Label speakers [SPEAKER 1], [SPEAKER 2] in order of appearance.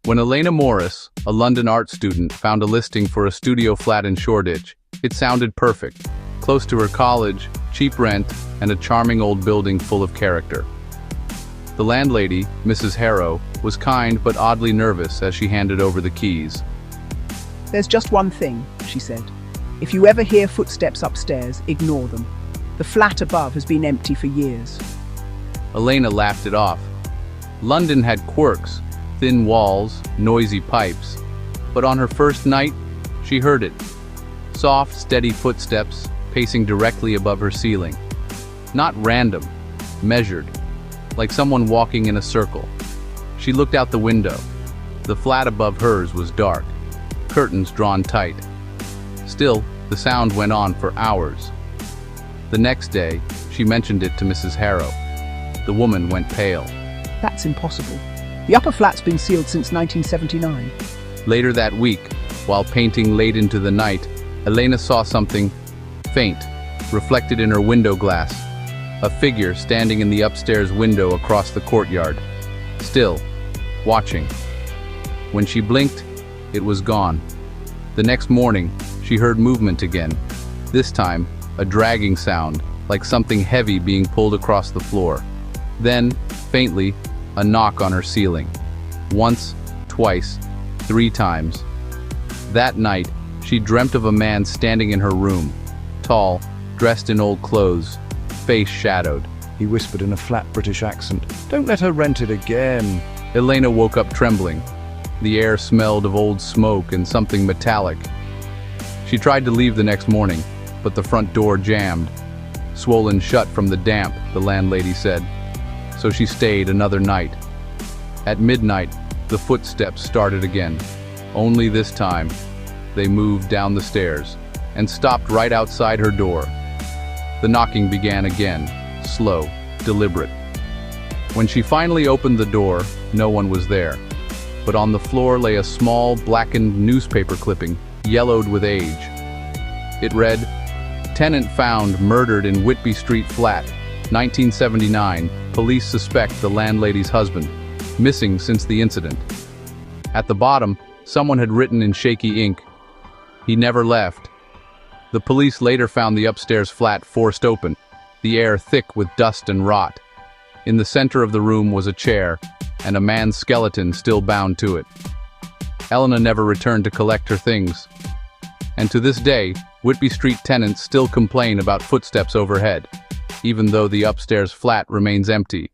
[SPEAKER 1] When Elena Morris, a London art student, found a listing for a studio flat in Shoreditch, it sounded perfect. Close to her college, cheap rent, and a charming old building full of character. The landlady, Mrs. Harrow, was kind but oddly nervous as she handed over the keys.
[SPEAKER 2] "There's just one thing," she said. "If you ever hear footsteps upstairs, ignore them. The flat above has been empty for years."
[SPEAKER 1] Elena laughed it off. London had quirks, thin walls, noisy pipes. But on her first night, she heard it. Soft, steady footsteps, pacing directly above her ceiling. Not random, measured, like someone walking in a circle. She looked out the window. The flat above hers was dark, curtains drawn tight. Still, the sound went on for hours. The next day, she mentioned it to Mrs. Harrow. The woman went pale.
[SPEAKER 2] "That's impossible. The upper flat's been sealed since 1979.
[SPEAKER 1] Later that week, while painting late into the night, Elena saw something faint, reflected in her window glass. A figure standing in the upstairs window across the courtyard. Still, watching. When she blinked, it was gone. The next morning, she heard movement again. This time, a dragging sound, like something heavy being pulled across the floor. Then, faintly, a knock on her ceiling. Once, twice, 3 times. That night, she dreamt of a man standing in her room. Tall, dressed in old clothes, face shadowed.
[SPEAKER 3] He whispered in a flat British accent. "Don't let her rent it again."
[SPEAKER 1] Elena woke up trembling. The air smelled of old smoke and something metallic. She tried to leave the next morning, but the front door jammed. Swollen shut from the damp, the landlady said. So she stayed another night. At midnight, the footsteps started again. Only this time, they moved down the stairs and stopped right outside her door. The knocking began again, slow, deliberate. When she finally opened the door, no one was there. But on the floor lay a small, blackened newspaper clipping, yellowed with age. It read, "Tenant found murdered in Whitby Street flat, 1979. Police suspect the landlady's husband. Missing since the incident." At the bottom, someone had written in shaky ink, "He never left." The police later found the upstairs flat forced open, the air thick with dust and rot. In the center of the room was a chair, and a man's skeleton still bound to it. Elena never returned to collect her things. And to this day, Whitby Street tenants still complain about footsteps overhead, even though the upstairs flat remains empty.